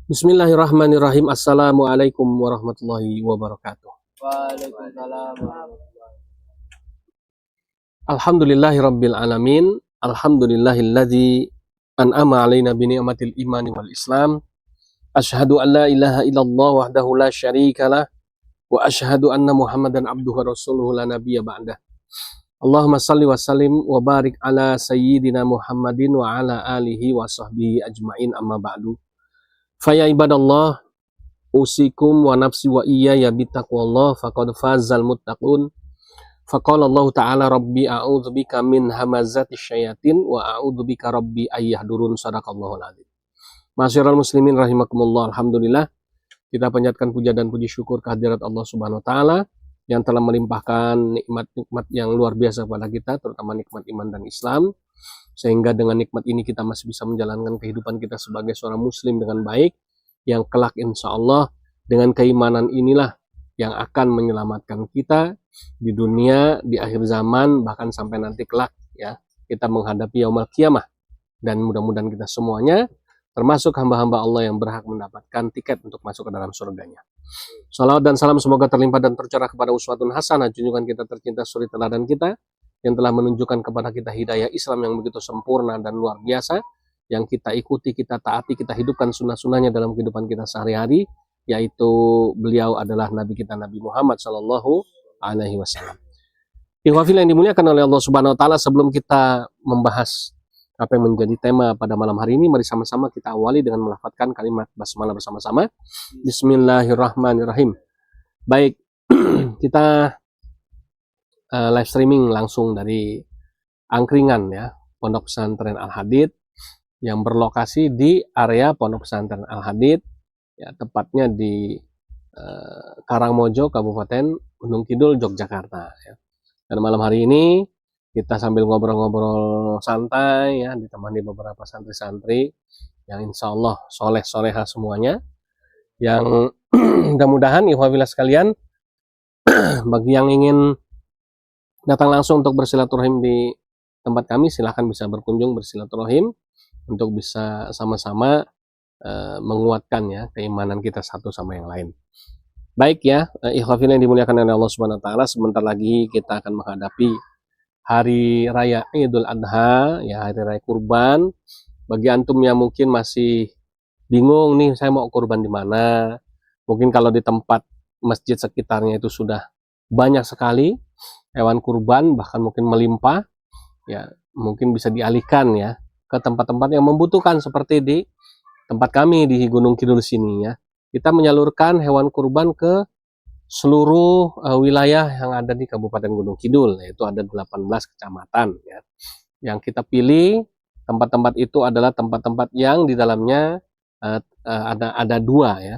Bismillahirrahmanirrahim. Assalamualaikum warahmatullahi wabarakatuh. Waalaikumsalam. Alhamdulillahirabbil alamin. Alhamdulillahilladzi an'ama alaina bi ni'matil imani wal islam. Asyhadu an la ilaha illallah wahdahu la syarikalah wa asyhadu anna Muhammadan abduhu wa rasuluhu la nabiyya ba'dah. Allahumma shalli wa sallim wa barik ala sayyidina Muhammadin wa ala alihi wa sahbihi ajmain, amma ba'du. Faya ibadallah, usikum wa nafsi wa iyaya bittaqwallah faqad fazal muttaqun. Faqala Allah Ta'ala rabbi a'udzubika min hamazati syayatin wa a'udzubika rabbi ayyahdurun. Sadaqallahul adzim. Masyiral muslimin rahimakumullah. Alhamdulillah, kita panjatkan puja dan puji syukur kehadirat Allah Subhanahu wa taala yang telah melimpahkan nikmat-nikmat yang luar biasa kepada kita, terutama nikmat iman dan Islam, sehingga dengan nikmat ini kita masih bisa menjalankan kehidupan kita sebagai seorang muslim dengan baik, yang kelak insya Allah dengan keimanan inilah yang akan menyelamatkan kita di dunia, di akhir zaman, bahkan sampai nanti kelak ya kita menghadapi yaumul qiyamah. Dan mudah-mudahan kita semuanya termasuk hamba-hamba Allah yang berhak mendapatkan tiket untuk masuk ke dalam surganya. Salawat dan salam semoga terlimpah dan tercurah kepada uswatun hasanah, junjungan kita tercinta, suri teladan kita yang telah menunjukkan kepada kita hidayah Islam yang begitu sempurna dan luar biasa, yang kita ikuti, kita taati, kita hidupkan sunnah-sunnahnya dalam kehidupan kita sehari-hari, yaitu beliau adalah Nabi kita, Nabi Muhammad Sallallahu Alaihi Wasallam. Ikhwafil yang dimuliakan oleh Allah Subhanahu Wa Taala, sebelum kita membahas apa yang menjadi tema pada malam hari ini, mari sama-sama kita awali dengan melafadzkan kalimat basmalah bersama-sama. Bismillahirrahmanirrahim. Baik, kita live streaming langsung dari angkringan ya, Pondok Pesantren Al-Hadid yang berlokasi di area Pondok Pesantren Al-Hadid ya, tepatnya di Karangmojo, Kabupaten Gunung Kidul, Yogyakarta ya. Dan malam hari ini kita sambil ngobrol-ngobrol santai ya, ditemani beberapa santri-santri yang insya Allah soleh-soleha semuanya, yang mudah-mudahan ikhwafillah sekalian bagi yang ingin datang langsung untuk bersilaturahim di tempat kami, silahkan bisa berkunjung bersilaturahim untuk bisa sama-sama menguatkan ya keimanan kita satu sama yang lain. Baik ya, ikhwafillah yang dimuliakan oleh Allah Subhanahu wa taala, sebentar lagi kita akan menghadapi hari raya Idul Adha ya, hari raya kurban. Bagi antum yang mungkin masih bingung nih, saya mau kurban di mana? Mungkin kalau di tempat masjid sekitarnya itu sudah banyak sekali hewan kurban, bahkan mungkin melimpah ya, mungkin bisa dialihkan ya ke tempat-tempat yang membutuhkan seperti di tempat kami di Gunung Kidul sini ya. Kita menyalurkan hewan kurban ke seluruh wilayah yang ada di Kabupaten Gunung Kidul, yaitu ada 18 kecamatan ya. Yang kita pilih tempat-tempat itu adalah tempat-tempat yang di dalamnya ada dua ya,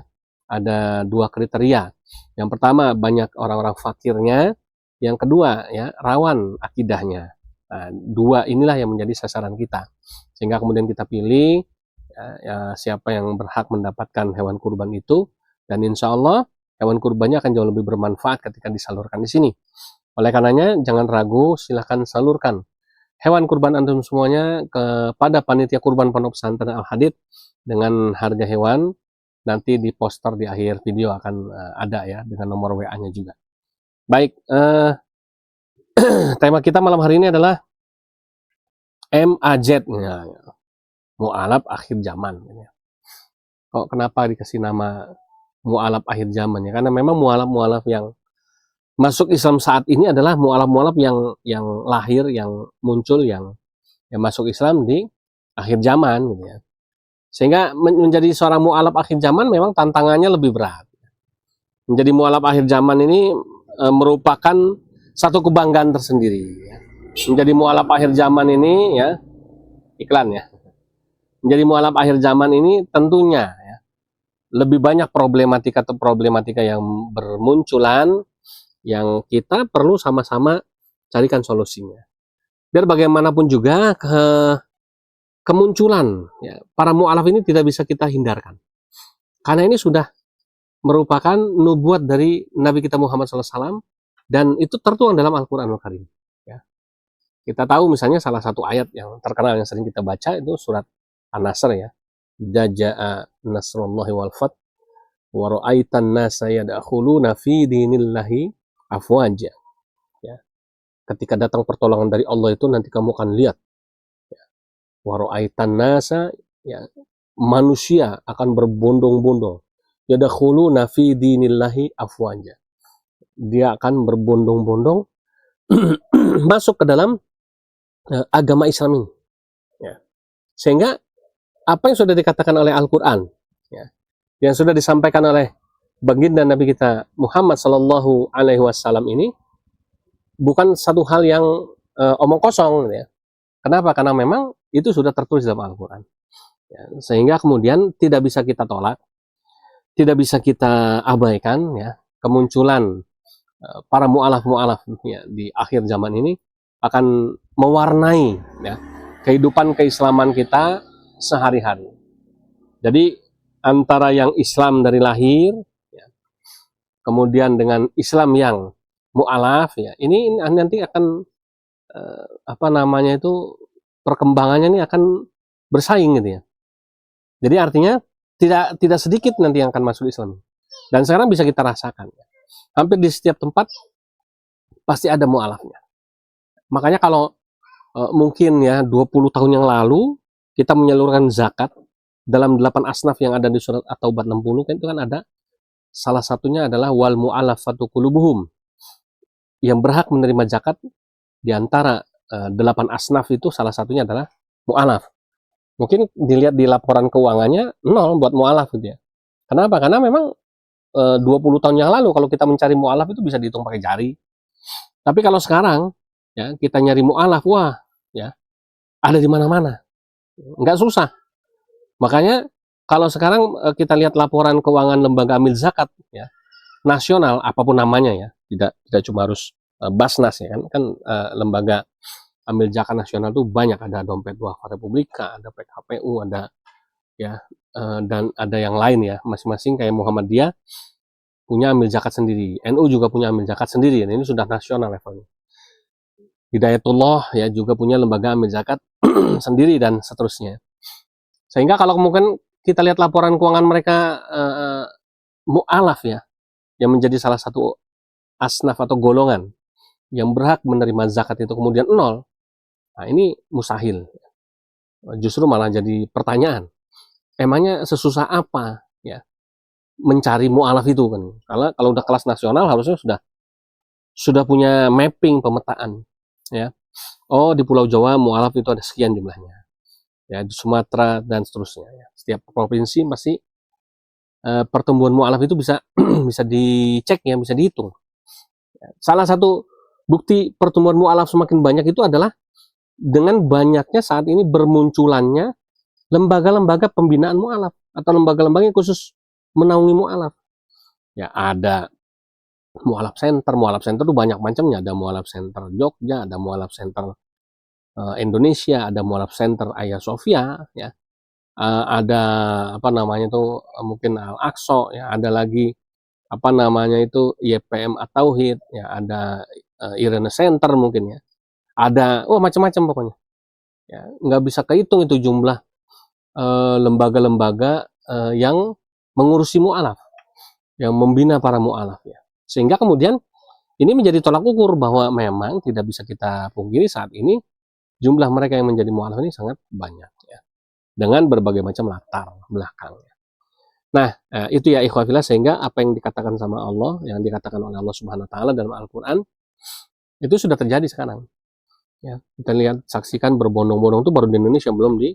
ada dua kriteria. Yang pertama, banyak orang-orang fakirnya. Yang kedua ya, rawan akidahnya. Nah, dua inilah yang menjadi sasaran kita, sehingga kemudian kita pilih ya, siapa yang berhak mendapatkan hewan kurban itu, dan insya Allah hewan kurbannya akan jauh lebih bermanfaat ketika disalurkan di sini. Oleh karenanya jangan ragu, silahkan salurkan hewan kurban antum semuanya kepada panitia kurban Pondok Pesantren Al-Hadid dengan harga hewan. Nanti di poster di akhir video akan ada ya, dengan nomor WA-nya juga. Baik, tema kita malam hari ini adalah MAZ ya, mu'alaf akhir zaman ya. Kok kenapa dikasih nama mu'alaf akhir zaman ya? Karena memang mu'alaf yang masuk Islam saat ini adalah mu'alaf yang lahir, yang muncul, yang masuk Islam di akhir zaman gitu ya. Sehingga menjadi seorang mu'alaf akhir zaman memang tantangannya lebih berat. Menjadi mu'alaf akhir zaman ini merupakan satu kebanggaan tersendiri ya. Menjadi mu'alaf akhir zaman ini ya, iklan ya. Menjadi mu'alaf akhir zaman ini tentunya ya, lebih banyak problematika yang bermunculan, yang kita perlu sama-sama carikan solusinya. Biar bagaimanapun juga kemunculan ya, para mu'alaf ini tidak bisa kita hindarkan. Karena ini sudah merupakan nubuat dari Nabi kita Muhammad SAW, dan itu tertuang dalam Al-Quranul Karim. Ya. Kita tahu misalnya salah satu ayat yang terkenal yang sering kita baca itu surat An-Nasr ya. jaja'a nasrullahi wal fath wa ra'aitan nasa yadkhuluna fi dinillahi afwaja. Ya. Ketika datang pertolongan dari Allah itu nanti kamu akan lihat, ya. Wa ra'aitan nasa, ya, manusia akan berbondong-bondong. Yadkhuluna fi dinillahi afwaja. Dia akan berbondong-bondong masuk ke dalam agama Islam ini. Ya. Sehingga apa yang sudah dikatakan oleh Al-Quran, ya, yang sudah disampaikan oleh baginda Nabi kita Muhammad Sallallahu Alaihi Wasallam ini bukan satu hal yang omong kosong, ya. Kenapa? Karena memang itu sudah tertulis dalam Al-Quran, ya. Sehingga kemudian tidak bisa kita tolak, tidak bisa kita abaikan, ya, kemunculan para mu'alaf-mu'alaf, ya, di akhir zaman ini akan mewarnai, ya, kehidupan keislaman kita sehari-hari. Jadi antara yang Islam dari lahir, ya, kemudian dengan Islam yang mu'alaf, ya, ini nanti akan perkembangannya ini akan bersaing gitu, ya. Jadi artinya tidak sedikit nanti yang akan masuk Islam. Dan sekarang bisa kita rasakan, ya. Hampir di setiap tempat pasti ada mu'alafnya. Makanya kalau mungkin ya 20 tahun yang lalu kita menyalurkan zakat dalam 8 asnaf yang ada di surat At-Taubah 60, kan itu kan ada salah satunya adalah wal mu'alafatu qulubuhum. Yang berhak menerima zakat di antara 8 asnaf itu salah satunya adalah mu'alaf. Mungkin dilihat di laporan keuangannya 0 buat mu'alaf gitu, ya. Kenapa? Karena memang 20 tahun yang lalu kalau kita mencari mu'alaf itu bisa dihitung pakai jari. Tapi kalau sekarang, ya, kita nyari mu'alaf, wah, ya, ada di mana-mana. Nggak susah. Makanya kalau sekarang kita lihat laporan keuangan lembaga amil zakat, ya, nasional apapun namanya, ya, tidak cuma harus Basnas, ya, kan lembaga amil zakat nasional itu banyak, ada Dompet Duafa Republika, ada PKPU, ada, ya, dan ada yang lain, ya, masing-masing kayak Muhammadiyah punya amil zakat sendiri, NU juga punya amil zakat sendiri, ini sudah nasional levelnya. Hidayatullah, ya, juga punya lembaga amil zakat sendiri dan seterusnya. Sehingga kalau mungkin kita lihat laporan keuangan mereka mu'alaf, ya, yang menjadi salah satu asnaf atau golongan yang berhak menerima zakat itu kemudian 0, nah ini mustahil. Justru malah jadi pertanyaan, emangnya sesusah apa, ya, mencari mu'alaf itu kan? Karena kalau udah kelas nasional harusnya sudah punya mapping, pemetaan, ya. Oh, di Pulau Jawa mu'alaf itu ada sekian jumlahnya, ya, di Sumatera dan seterusnya, ya. Setiap provinsi pasti pertumbuhan mu'alaf itu bisa bisa dicek, ya, bisa dihitung. Salah satu bukti pertumbuhan mu'alaf semakin banyak itu adalah dengan banyaknya saat ini bermunculannya lembaga-lembaga pembinaan mu'alaf atau lembaga-lembaga yang khusus menaungi mu'alaf. Ya, ada mu'alaf center itu banyak macamnya, ada mu'alaf center Jogja, ada mu'alaf center Indonesia, ada mu'alaf center Hagia Sophia, ya. Ada apa namanya itu mungkin Al-Aqsa, ya, ada lagi apa namanya itu YPM At-Tauhid, ya, ada Irene Center mungkin, ya. Ada macam-macam pokoknya. Ya, nggak bisa kehitung itu jumlah lembaga-lembaga yang mengurusi mu'alaf, yang membina para mu'alaf, ya. Sehingga kemudian ini menjadi tolak ukur bahwa memang tidak bisa kita pungkiri saat ini jumlah mereka yang menjadi mu'alaf ini sangat banyak, ya, dengan berbagai macam latar belakang. Nah, itu ya ikhwah fillah, sehingga apa yang dikatakan sama Allah, yang dikatakan oleh Allah Subhanahu wa taala dalam Al-Qur'an itu sudah terjadi sekarang. Ya, kita lihat, saksikan berbondong-bondong itu baru di Indonesia, belum di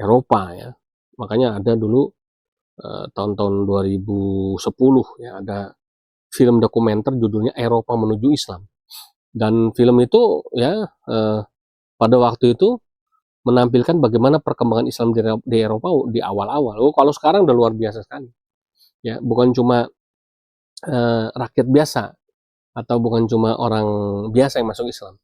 Eropa, ya. Makanya ada dulu tahun-tahun 2010, ya, ada film dokumenter judulnya Eropa Menuju Islam. Dan film itu, ya, pada waktu itu menampilkan bagaimana perkembangan Islam di Eropa di awal-awal. Kalau sekarang udah luar biasa sekali. Ya, bukan cuma rakyat biasa atau bukan cuma orang biasa yang masuk Islam.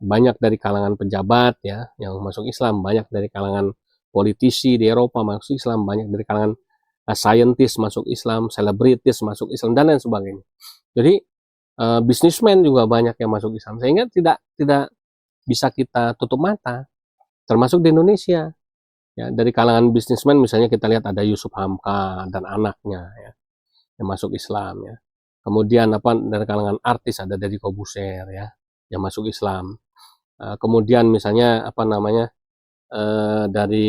Banyak dari kalangan pejabat, ya, yang masuk Islam, banyak dari kalangan politisi di Eropa masuk Islam, banyak dari kalangan scientist masuk Islam, selebritis masuk Islam, dan lain sebagainya. Jadi bisnismen juga banyak yang masuk Islam, sehingga tidak bisa kita tutup mata, termasuk di Indonesia. Ya, dari kalangan bisnismen misalnya kita lihat ada Yusuf Hamka dan anaknya ya, yang masuk Islam ya. Kemudian dari kalangan artis ada Deddy Corbuzier ya, yang masuk Islam. Kemudian misalnya dari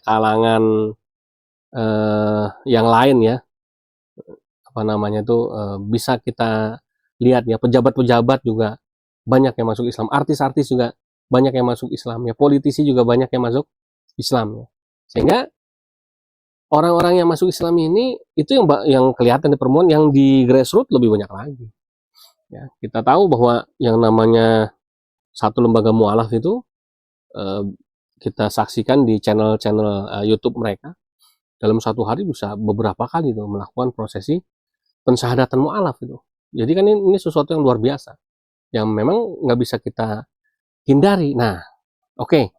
kalangan yang lain ya, bisa kita lihat ya, pejabat-pejabat juga banyak yang masuk Islam, artis-artis juga banyak yang masuk Islam ya, politisi juga banyak yang masuk Islam ya. Sehingga orang-orang yang masuk Islam ini itu yang kelihatan di permukaan, yang di grassroots lebih banyak lagi. Ya, kita tahu bahwa yang namanya satu lembaga mualaf itu kita saksikan di channel-channel YouTube mereka, dalam satu hari bisa beberapa kali tuh melakukan prosesi pensyahadatan mualaf itu. Jadi kan ini sesuatu yang luar biasa, yang memang nggak bisa kita hindari. Nah, oke.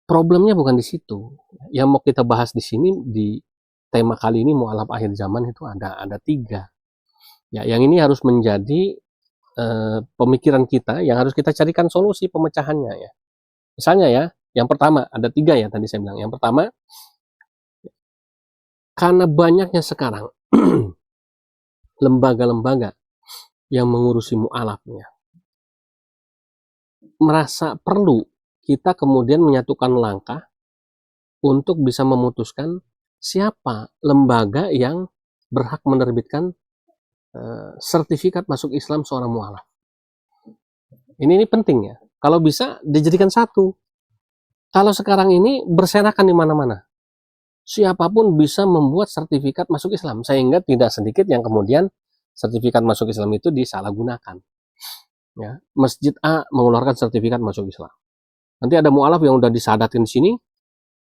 Problemnya bukan di situ. Yang mau kita bahas di sini di tema kali ini mualaf akhir zaman itu ada 3. Ya, yang ini harus menjadi pemikiran kita, yang harus kita carikan solusi pemecahannya ya. Misalnya ya, yang pertama ada 3 ya tadi saya bilang. Yang pertama, karena banyaknya sekarang lembaga-lembaga yang mengurusi mualafnya, merasa perlu kita kemudian menyatukan langkah untuk bisa memutuskan siapa lembaga yang berhak menerbitkan sertifikat masuk Islam seorang mualaf. Ini penting ya. Kalau bisa dijadikan satu. Kalau sekarang ini berserakan di mana-mana. Siapapun bisa membuat sertifikat masuk Islam, sehingga tidak sedikit yang kemudian sertifikat masuk Islam itu disalahgunakan. Ya, Masjid A mengeluarkan sertifikat masuk Islam. Nanti ada mualaf yang udah disadatin sini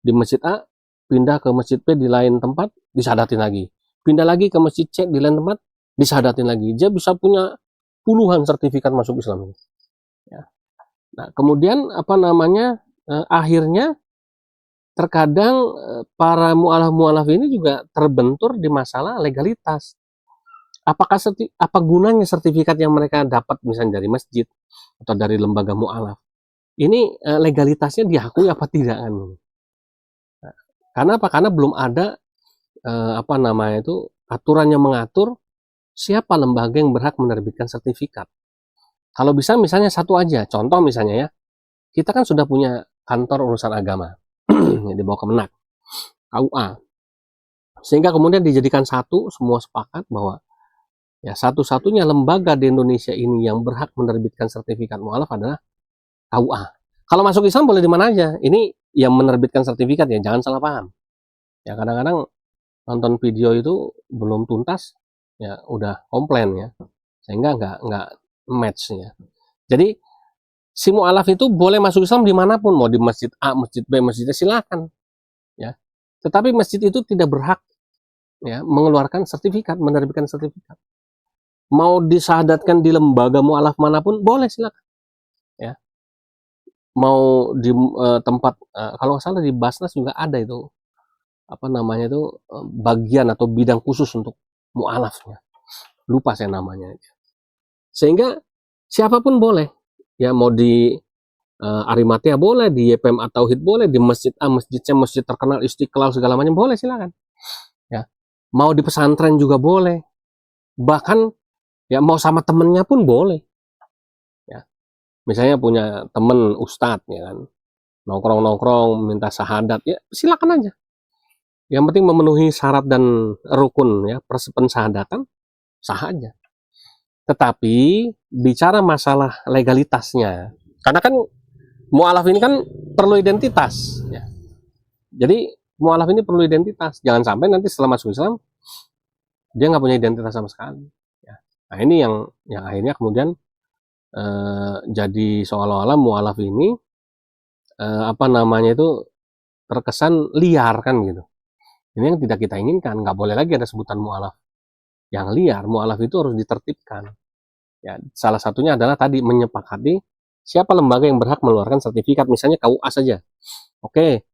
di Masjid A, pindah ke Masjid B di lain tempat, disadatin lagi. Pindah lagi ke Masjid C di lain tempat, disadatin lagi. Dia bisa punya puluhan sertifikat masuk Islam. Ya. Nah, kemudian akhirnya terkadang para mualaf-mualaf ini juga terbentur di masalah legalitas. Apa gunanya sertifikat yang mereka dapat misalnya dari masjid atau dari lembaga mualaf? Ini legalitasnya diakui apa tidak kan? Nah, karena apa? Karena belum ada aturan yang mengatur siapa lembaga yang berhak menerbitkan sertifikat. Kalau bisa misalnya satu aja, contoh misalnya ya, kita kan sudah punya kantor urusan agama yang dibawa Kemenak, KUA, sehingga kemudian dijadikan satu, semua sepakat bahwa ya satu-satunya lembaga di Indonesia ini yang berhak menerbitkan sertifikat mualaf adalah KUA. Kalau masuk Islam boleh di mana aja. Ini yang menerbitkan sertifikat ya, jangan salah paham. Ya kadang-kadang nonton video itu belum tuntas, ya udah komplain ya, sehingga nggak match ya. Jadi si mualaf itu boleh masuk Islam dimanapun, mau di masjid A, masjid B, masjid C, silakan. Ya, tetapi masjid itu tidak berhak ya mengeluarkan sertifikat, menerbitkan sertifikat. Mau disahadatkan di lembaga mualaf manapun boleh, silakan. Ya, mau di tempat kalau nggak salah di Basnas juga ada itu bagian atau bidang khusus untuk mualafnya. Lupa saya namanya. Sehingga siapapun boleh. Ya mau di Arimatea boleh, di YPM atau Tauhid boleh, di Masjid A, Masjid C, masjid terkenal Istiqlal segala macam boleh, silakan. Ya. Mau di pesantren juga boleh. Bahkan ya mau sama temennya pun boleh. Ya. Misalnya punya temen ustadz ya kan. Nongkrong-nongkrong minta syahadat, ya silakan aja. Yang penting memenuhi syarat dan rukun ya pensyahadatan, sah aja. Tetapi bicara masalah legalitasnya, karena kan mualaf ini kan perlu identitas ya. Jadi mualaf ini perlu identitas, jangan sampai nanti setelah masuk Islam dia nggak punya identitas sama sekali ya. Nah ini yang akhirnya kemudian jadi seolah-olah mualaf ini terkesan liar kan gitu. Ini yang tidak kita inginkan, nggak boleh lagi ada sebutan mualaf yang liar. Mualaf itu harus ditertibkan. Ya, salah satunya adalah tadi menyepakati siapa lembaga yang berhak mengeluarkan sertifikat, misalnya KUA saja. Oke,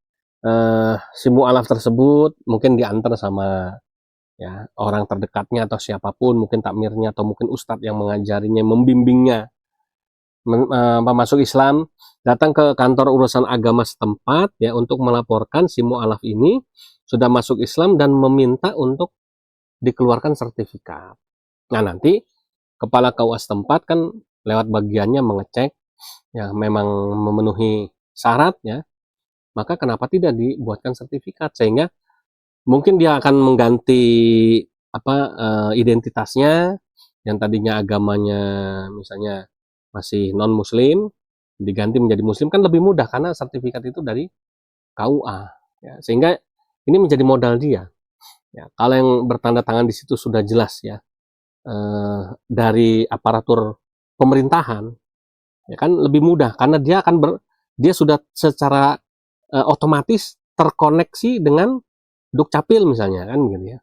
si mualaf tersebut mungkin diantar sama ya orang terdekatnya atau siapapun, mungkin takmirnya atau mungkin ustadz yang mengajarinya, membimbingnya. masuk Islam, datang ke kantor urusan agama setempat ya untuk melaporkan si mu'alaf ini sudah masuk Islam dan meminta untuk dikeluarkan sertifikat. Nah, nanti kepala KUA setempat kan lewat bagiannya mengecek ya memang memenuhi syarat ya, maka kenapa tidak dibuatkan sertifikat, sehingga mungkin dia akan mengganti identitasnya yang tadinya agamanya misalnya masih non muslim diganti menjadi muslim, kan lebih mudah karena sertifikat itu dari KUA ya, sehingga ini menjadi modal dia ya. Kalau yang bertanda tangan di situ sudah jelas ya dari aparatur pemerintahan ya kan lebih mudah karena dia akan dia sudah secara otomatis terkoneksi dengan Dukcapil misalnya kan gitu ya.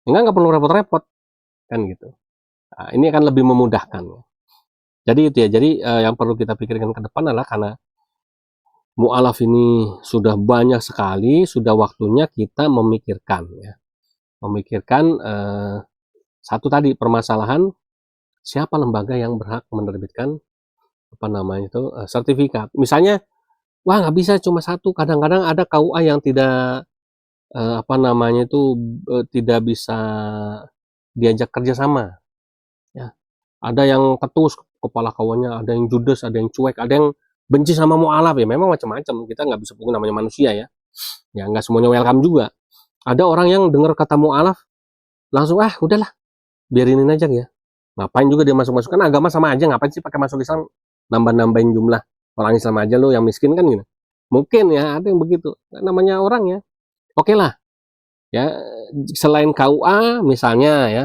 Nggak perlu repot-repot kan gitu. Nah, ini akan lebih memudahkan. Jadi itu ya. Jadi yang perlu kita pikirkan ke depan adalah karena mu'alaf ini sudah banyak sekali, sudah waktunya kita memikirkan ya. Memikirkan satu tadi permasalahan siapa lembaga yang berhak menerbitkan sertifikat. Misalnya, wah nggak bisa cuma satu. Kadang-kadang ada KUA yang tidak tidak bisa diajak kerjasama. Ya, ada yang ketus kepala KUA-nya, ada yang judes, ada yang cuek, ada yang benci sama mu'alaf ya. Memang macam-macam. Kita nggak bisa pukul namanya manusia ya. Ya nggak semuanya welcome juga. Ada orang yang dengar kata mu'alaf langsung udahlah biarinin aja ya. Ngapain juga dia masuk-masuk, kan agama sama aja, ngapain sih pakai masuk Islam, nambah-nambahin jumlah orang Islam aja lo yang miskin kan gitu. Mungkin ya ada yang begitu, namanya orang ya. Oke lah ya, selain KUA misalnya ya,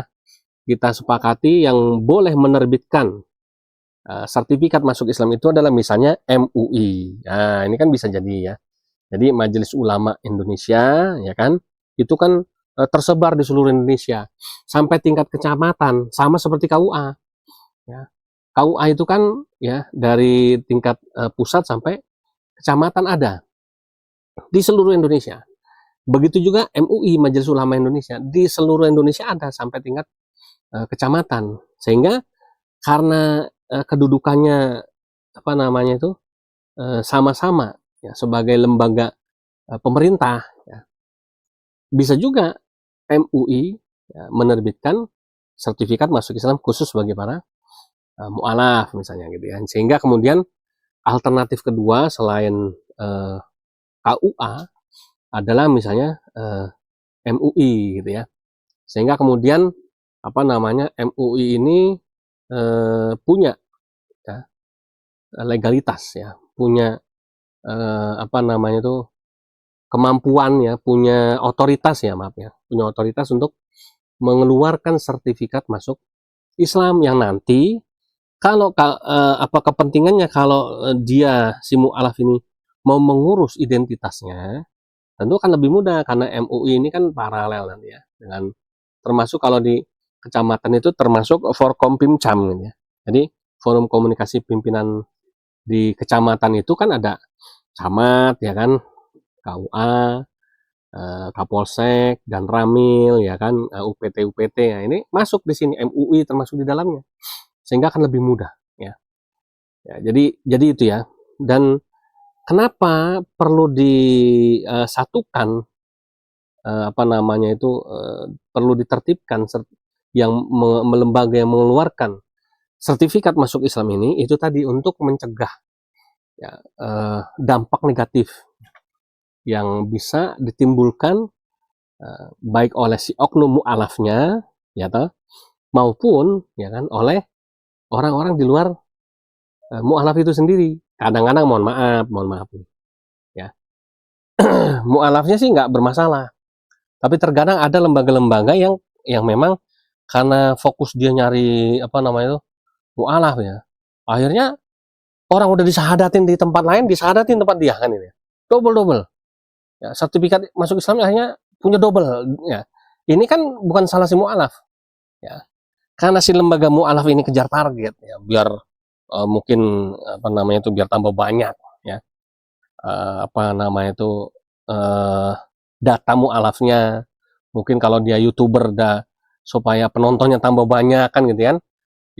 kita sepakati yang boleh menerbitkan sertifikat masuk Islam itu adalah misalnya MUI. Nah ini kan bisa jadi ya, jadi Majelis Ulama Indonesia ya kan, itu kan tersebar di seluruh Indonesia sampai tingkat kecamatan, sama seperti KUA ya. KUA itu kan ya dari tingkat pusat sampai kecamatan ada di seluruh Indonesia. Begitu juga MUI, Majelis Ulama Indonesia, di seluruh Indonesia ada sampai tingkat kecamatan. Sehingga karena kedudukannya sama-sama ya, sebagai lembaga pemerintah ya, bisa juga MUI ya, menerbitkan sertifikat masuk Islam khusus bagi para mu'alaf misalnya gitu ya. Sehingga kemudian alternatif kedua selain KUA adalah misalnya MUI gitu ya. Sehingga kemudian MUI ini punya ya, legalitas ya, punya kemampuan ya, punya otoritas ya, punya otoritas untuk mengeluarkan sertifikat masuk Islam yang nanti kalau kepentingannya kalau dia si mu'alaf ini mau mengurus identitasnya, tentu akan lebih mudah karena MUI ini kan paralel nanti ya dengan, termasuk kalau di kecamatan itu termasuk Forkompimcam gitu ya. Jadi forum komunikasi pimpinan di kecamatan itu kan ada camat ya kan, KUA, Kapolsek, dan Ramil ya kan, UPT ya, ini masuk di sini, MUI termasuk di dalamnya, sehingga akan lebih mudah ya. Jadi itu ya. Dan kenapa perlu disatukan perlu ditertibkan yang lembaga yang mengeluarkan sertifikat masuk Islam ini, itu tadi untuk mencegah ya, dampak negatif yang bisa ditimbulkan baik oleh si oknum mu'alafnya ya maupun ya kan oleh orang-orang di luar mu'alaf itu sendiri. Kadang-kadang mohon maaf ya, mu'alafnya sih nggak bermasalah, tapi terkadang ada lembaga-lembaga yang memang karena fokus dia nyari mu'alaf ya, akhirnya orang udah disahadatin di tempat lain, disahadatin tempat dia kan ini, double ya, sertifikat masuk Islam akhirnya punya double ya. Ini kan bukan salah si mu'alaf ya, karena si lembaga mu'alaf ini kejar target ya, biar mungkin biar tambah banyak ya, data mu'alafnya, mungkin kalau dia YouTuber supaya penontonnya tambah banyak kan gitu kan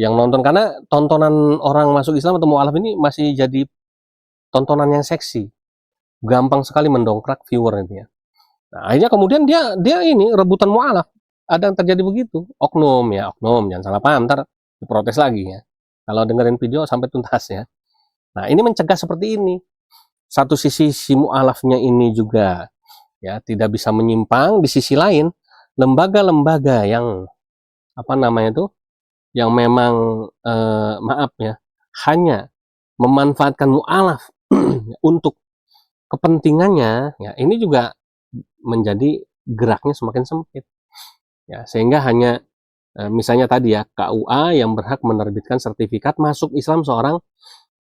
yang nonton, karena tontonan orang masuk Islam atau mualaf ini masih jadi tontonan yang seksi, gampang sekali mendongkrak viewer itu ya. Nah, akhirnya kemudian dia ini rebutan mualaf. Ada yang terjadi begitu. Oknum ya, oknum, jangan salah paham, ntar diprotes lagi ya. Kalau dengerin video sampai tuntas ya. Nah, ini mencegah seperti ini. Satu sisi si mualafnya ini juga ya tidak bisa menyimpang, di sisi lain lembaga-lembaga yang apa namanya itu, yang memang maaf ya, hanya memanfaatkan mualaf untuk kepentingannya ya, ini juga menjadi geraknya semakin sempit ya, sehingga hanya misalnya tadi ya, KUA yang berhak menerbitkan sertifikat masuk Islam seorang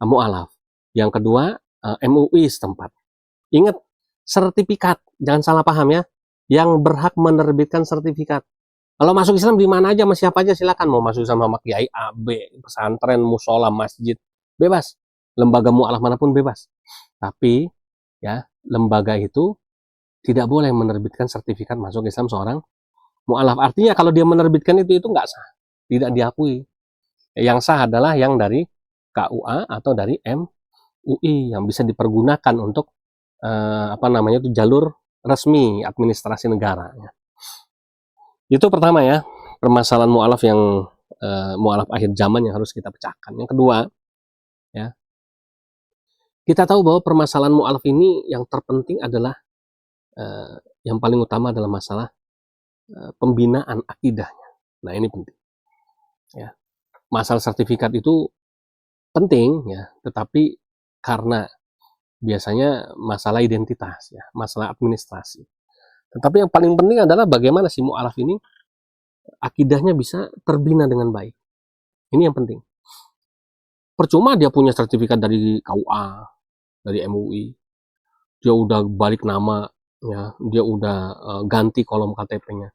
mualaf. Yang kedua MUI setempat. Ingat, sertifikat, jangan salah paham ya, yang berhak menerbitkan sertifikat. Kalau masuk Islam di mana aja, sama siapa aja silakan. Mau masuk Islam sama kiai A, B, pesantren, musola, masjid, bebas. Lembaga mualaf manapun bebas. Tapi ya, lembaga itu tidak boleh menerbitkan sertifikat masuk Islam seorang mualaf. Artinya kalau dia menerbitkan itu nggak sah, tidak diakui. Yang sah adalah yang dari KUA atau dari MUI yang bisa dipergunakan untuk apa namanya itu, jalur resmi administrasi negara. Itu pertama ya, permasalahan mualaf yang mualaf akhir zaman yang harus kita pecahkan. Yang kedua, ya, kita tahu bahwa permasalahan mualaf ini yang terpenting adalah yang paling utama adalah masalah pembinaan akidahnya. Nah, ini penting. Ya. Masalah sertifikat itu penting ya, tetapi karena biasanya masalah identitas ya, masalah administrasi. Tetapi yang paling penting adalah bagaimana si mualaf ini akidahnya bisa terbina dengan baik. Ini yang penting. Percuma dia punya sertifikat dari KUA, dari MUI, dia udah balik nama, ya, dia udah ganti kolom KTP-nya.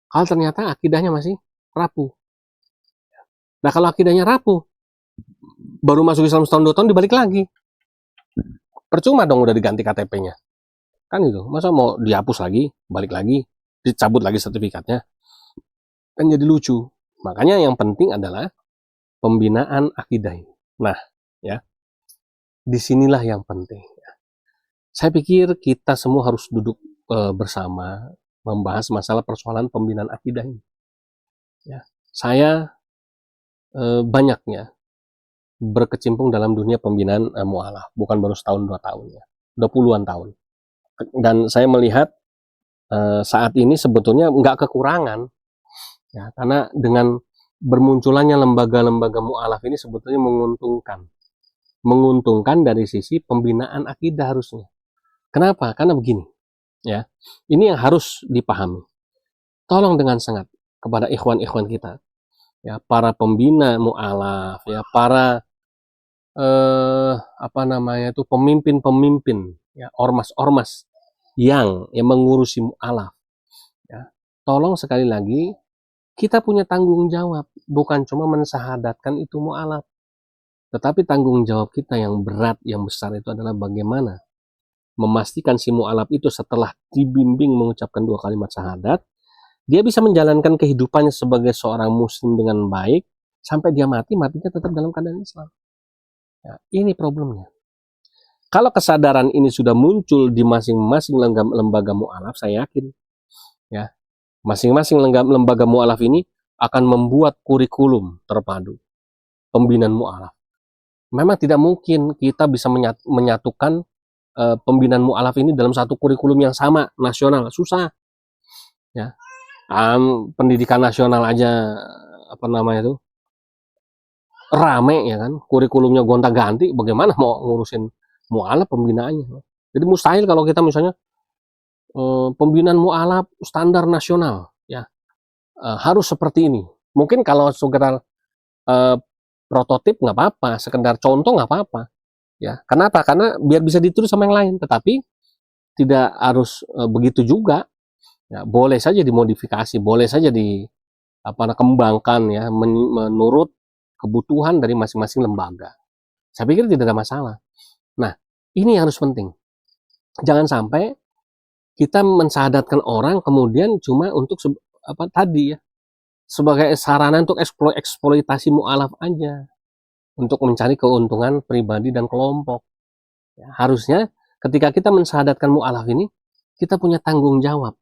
Kalau ternyata akidahnya masih rapuh. Nah, kalau akidahnya rapuh, baru masuk Islam setahun 2 tahun dibalik lagi. Percuma dong udah diganti KTP-nya. Kan gitu. Masa mau dihapus lagi, balik lagi, dicabut lagi sertifikatnya. Kan jadi lucu. Makanya yang penting adalah pembinaan akidah ini. Nah, ya, disinilah yang penting. Saya pikir kita semua harus duduk bersama membahas masalah persoalan pembinaan akidah ini. Ya, saya banyaknya berkecimpung dalam dunia pembinaan mualaf, bukan baru setahun 2 tahun ya, udah puluhan tahun. Dan saya melihat saat ini sebetulnya nggak kekurangan, ya, karena dengan bermunculannya lembaga-lembaga mualaf ini sebetulnya menguntungkan dari sisi pembinaan akidah harusnya. Kenapa? Karena begini, ya, ini yang harus dipahami. Tolong dengan sangat kepada ikhwan-ikhwan kita, ya, para pembina mualaf, ya, para apa namanya itu, pemimpin-pemimpin, ya, ormas-ormas yang mengurusi mualaf, ya, tolong sekali lagi kita punya tanggung jawab, bukan cuma mensyahadatkan itu mualaf, tetapi tanggung jawab kita yang berat, yang besar itu adalah bagaimana memastikan si mualaf itu setelah dibimbing mengucapkan 2 kalimat syahadat, dia bisa menjalankan kehidupannya sebagai seorang muslim dengan baik sampai dia matinya tetap dalam keadaan Islam. Ya, ini problemnya. Kalau kesadaran ini sudah muncul di masing-masing lembaga mualaf, saya yakin ya, masing-masing lembaga mualaf ini akan membuat kurikulum terpadu pembinaan mualaf. Memang tidak mungkin kita bisa menyatukan pembinaan mualaf ini dalam satu kurikulum yang sama nasional, susah ya. Pendidikan nasional aja apa namanya itu rame ya kan, kurikulumnya gonta-ganti, bagaimana mau ngurusin mualaf pembinaannya. Jadi mustahil kalau kita misalnya pembinaan mualaf standar nasional ya, harus seperti ini. Mungkin kalau sekedar prototip nggak apa-apa, sekedar contoh nggak apa-apa. Ya, kenapa? Karena biar bisa ditiru sama yang lain, tetapi tidak harus begitu juga. Ya, boleh saja dimodifikasi, boleh saja dikembangkan ya menurut kebutuhan dari masing-masing lembaga. Saya pikir tidak ada masalah. Nah, ini harus penting. Jangan sampai kita mensyahadatkan orang kemudian cuma untuk tadi ya, sebagai sarana untuk eksploitasi mu'alaf aja, untuk mencari keuntungan pribadi dan kelompok. Ya, harusnya ketika kita mensyahadatkan mu'alaf ini, kita punya tanggung jawab.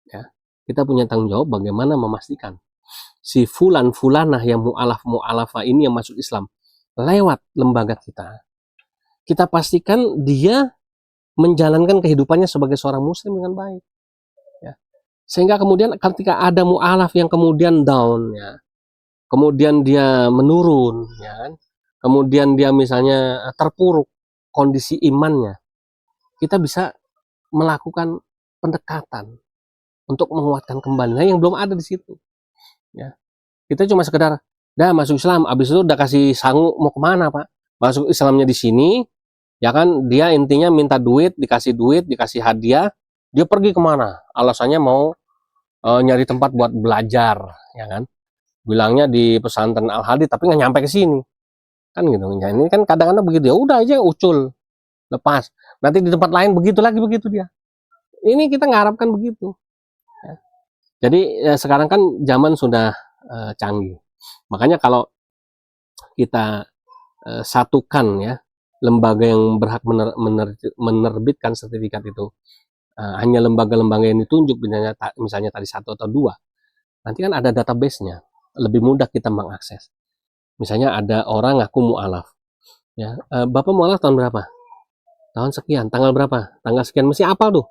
Ya. Kita punya tanggung jawab bagaimana memastikan si fulanah yang mu'alafah ini yang masuk Islam lewat lembaga kita pastikan dia menjalankan kehidupannya sebagai seorang muslim dengan baik, ya. Sehingga kemudian ketika ada mu'alaf yang kemudian down, ya, kemudian dia menurun, ya kan, kemudian dia misalnya terpuruk kondisi imannya, kita bisa melakukan pendekatan untuk menguatkan kembali. Nah, yang belum ada di situ, ya. Kita cuma sekedar dah masuk Islam, abis itu udah kasih sangu mau kemana Pak? Masuk Islamnya di sini, ya kan, dia intinya minta duit, dikasih hadiah, dia pergi kemana? Alasannya mau nyari tempat buat belajar, ya kan? Bilangnya di pesantren Al-Hadid, tapi nggak nyampe ke sini, kan gitu. Ya, ini kan kadang-kadang begitu, ya udah aja ucul, lepas. Nanti di tempat lain begitu lagi begitu dia. Ini kita ngarapkan begitu. Ya. Jadi sekarang kan zaman sudah canggih. Makanya kalau kita satukan, ya, lembaga yang berhak menerbitkan sertifikat itu hanya lembaga-lembaga yang ditunjuk, misalnya tadi 1 atau 2, nanti kan ada database-nya, lebih mudah kita mengakses. Misalnya ada orang ngaku mu'alaf, ya, Bapak mu'alaf tahun berapa? Tahun sekian, tanggal berapa? Tanggal sekian, mesti apa tuh?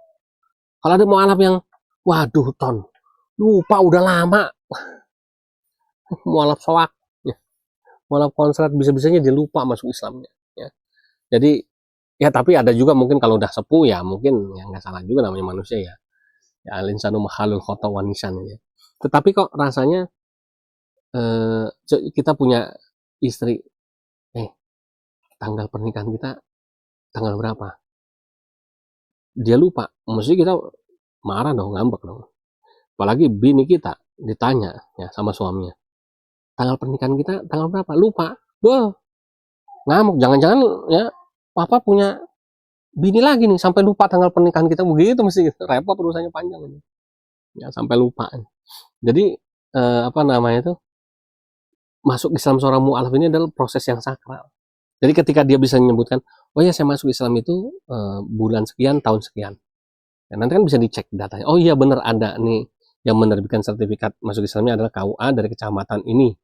Kalau ada mu'alaf yang waduh ton, lupa udah lama, mu'alaf soak, ya, mu'alaf konslet, bisa-bisanya dia lupa masuk Islamnya, ya. Jadi ya, tapi ada juga mungkin kalau udah sepuh, ya mungkin ya nggak salah juga, namanya manusia, ya. Ya al-insanu makhlul khata wa nisan, ya. Tetapi kok rasanya kita punya istri, tanggal pernikahan kita tanggal berapa? Dia lupa, mesti kita marah dong, ngambek dong. Apalagi bini kita ditanya, ya, sama suaminya, tanggal pernikahan kita tanggal berapa? Lupa. Wah, ngamuk. Jangan-jangan, ya, papa punya bini lagi nih sampai lupa tanggal pernikahan kita, begitu mesti repot, urusannya panjang ini. Ya, sampai lupa. Jadi apa namanya itu, masuk Islam seorang mu'alaf ini adalah proses yang sakral. Jadi ketika dia bisa menyebutkan, oh ya saya masuk Islam itu bulan sekian, tahun sekian, ya, nanti kan bisa dicek datanya. Oh iya benar, ada nih yang menerbitkan sertifikat masuk Islamnya adalah KUA dari kecamatan ini,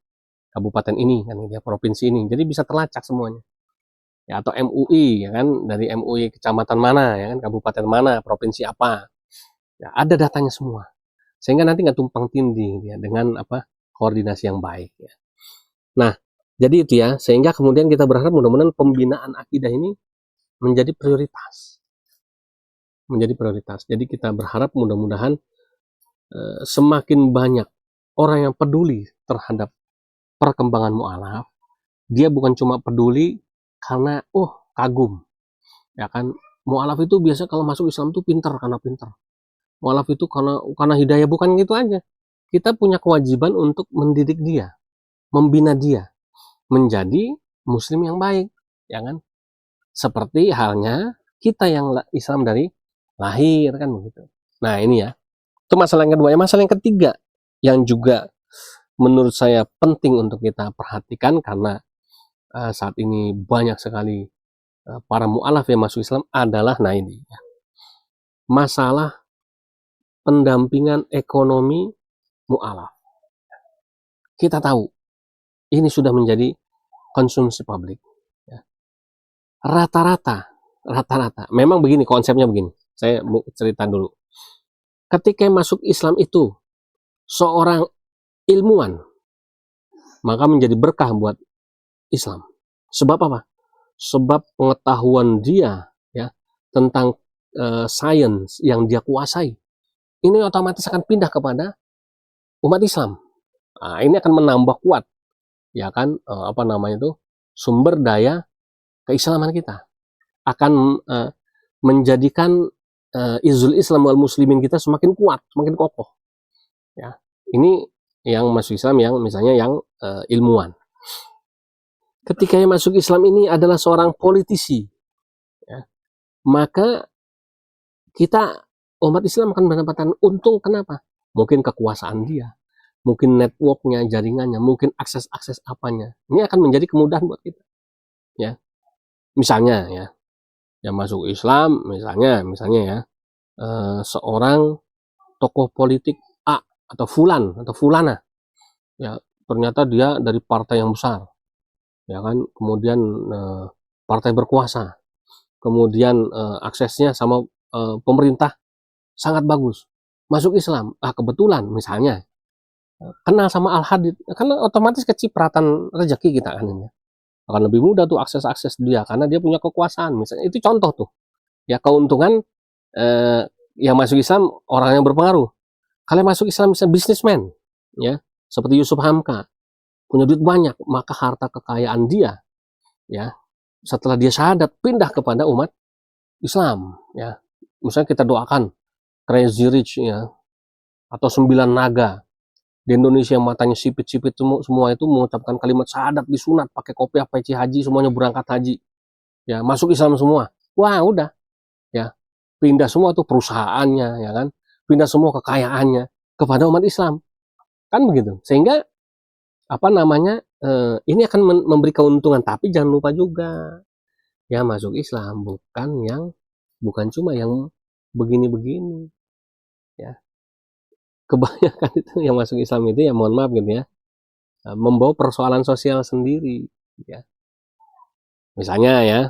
kabupaten ini, kan, dia provinsi ini. Jadi bisa terlacak semuanya. Ya, atau MUI, ya kan, dari MUI kecamatan mana, ya kan, kabupaten mana, provinsi apa. Ya, ada datanya semua. Sehingga nanti nggak tumpang tindih, ya, dengan apa, koordinasi yang baik, ya. Nah, jadi itu, ya, sehingga kemudian kita berharap mudah-mudahan pembinaan akidah ini menjadi prioritas. Menjadi prioritas. Jadi kita berharap mudah-mudahan semakin banyak orang yang peduli terhadap perkembangan mu'alaf. Dia bukan cuma peduli karena kagum, ya kan. Mu'alaf itu biasa kalau masuk Islam tuh pintar, karena pintar. Mu'alaf itu karena hidayah, bukan gitu aja. Kita punya kewajiban untuk mendidik dia, membina dia menjadi muslim yang baik, ya kan. Seperti halnya kita yang Islam dari lahir, kan begitu. Nah, ini, ya, itu masalah yang kedua. Masalah yang ketiga yang juga menurut saya penting untuk kita perhatikan, karena saat ini banyak sekali para mu'alaf yang masuk Islam adalah, nah ini, ya, masalah pendampingan ekonomi mu'alaf. Kita tahu ini sudah menjadi konsumsi publik, ya. Rata-rata memang begini, konsepnya begini, saya mau cerita dulu. Ketika masuk Islam itu seorang ilmuwan, maka menjadi berkah buat Islam. Sebab apa? Sebab pengetahuan dia, ya, tentang sains yang dia kuasai, ini otomatis akan pindah kepada umat Islam. Nah, ini akan menambah kuat, ya kan, apa namanya itu, sumber daya keislaman kita. Akan menjadikan izul Islam wal muslimin kita semakin kuat, semakin kokoh. Ya, ini yang masuk Islam yang misalnya yang ilmuwan. Ketika yang masuk Islam ini adalah seorang politisi, ya, maka kita umat Islam akan mendapatkan untung. Kenapa? Mungkin kekuasaan dia, mungkin networknya, jaringannya, mungkin akses-akses apanya. Ini akan menjadi kemudahan buat kita. Ya, misalnya ya, yang masuk Islam, misalnya ya, seorang tokoh politik A atau fulan atau fulana, ya ternyata dia dari partai yang besar, ya kan, kemudian partai berkuasa, kemudian aksesnya sama pemerintah sangat bagus, masuk Islam, kebetulan misalnya kenal sama Al-Hadid, karena otomatis kecipratan rezeki kita kan ini, akan lebih mudah tuh akses dia karena dia punya kekuasaan, misalnya itu contoh tuh ya keuntungan yang masuk Islam orang yang berpengaruh. Kalau masuk Islam misalnya bisnismen ya seperti Yusuf Hamka, punya duit banyak, maka harta kekayaan dia ya setelah dia syahadat pindah kepada umat Islam ya. Misalnya kita doakan Crazy Rich ya atau 9 naga di Indonesia yang matanya sipit-sipit semua itu mengucapkan kalimat syahadat disunat pakai kopiah peci haji, semuanya berangkat haji ya, masuk Islam semua. Wah udah ya, pindah semua tuh perusahaannya ya kan, pindah semua kekayaannya kepada umat Islam kan begitu. Sehingga apa namanya, ini akan memberi keuntungan, tapi jangan lupa juga ya masuk Islam bukan cuma yang begini-begini ya. Kebanyakan itu yang masuk Islam itu ya mohon maaf gitu ya, membawa persoalan sosial sendiri ya. Misalnya ya,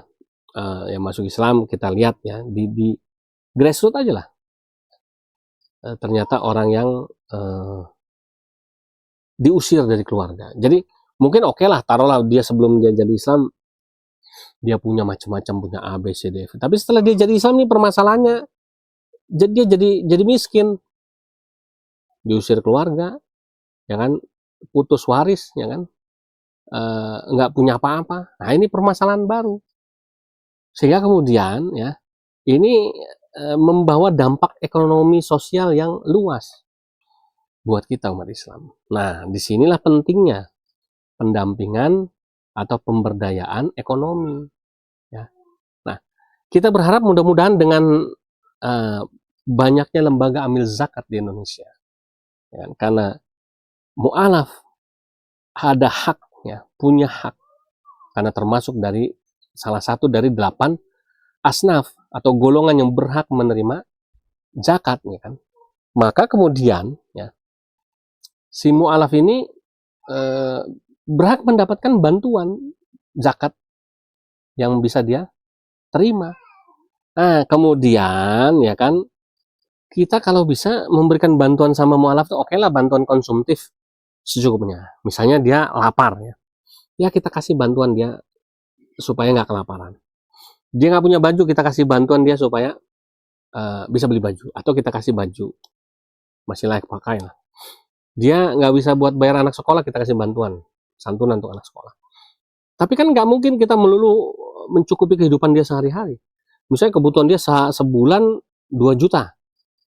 yang masuk Islam kita lihat ya di grassroots aja lah, ternyata orang yang diusir dari keluarga. Jadi mungkin oke lah, taruhlah dia sebelum dia jadi Islam dia punya macam-macam, punya A, B, C, D, F. Tapi setelah dia jadi Islam nih permasalahannya, dia jadi miskin, diusir keluarga, ya kan, putus waris, ya kan, nggak punya apa-apa. Nah ini permasalahan baru. Sehingga kemudian ya ini membawa dampak ekonomi sosial yang luas buat kita umat Islam. Nah disinilah pentingnya pendampingan atau pemberdayaan ekonomi. Ya. Nah kita berharap mudah-mudahan dengan banyaknya lembaga amil zakat di Indonesia, ya, karena mu'alaf ada hak, ya, punya hak, karena termasuk dari salah satu dari 8 asnaf atau golongan yang berhak menerima zakat, ya kan. Maka kemudian ya si mu'alaf ini berhak mendapatkan bantuan zakat yang bisa dia terima. Nah kemudian ya kan, kita kalau bisa memberikan bantuan sama mu'alaf tuh oke lah, bantuan konsumtif secukupnya. Misalnya dia lapar ya kita kasih bantuan dia supaya nggak kelaparan. Dia nggak punya baju, kita kasih bantuan dia supaya bisa beli baju, atau kita kasih baju masih layak pakai lah. Dia nggak bisa buat bayar anak sekolah, kita kasih bantuan santunan untuk anak sekolah. Tapi kan nggak mungkin kita melulu mencukupi kehidupan dia sehari-hari. Misalnya kebutuhan dia sebulan 2 juta,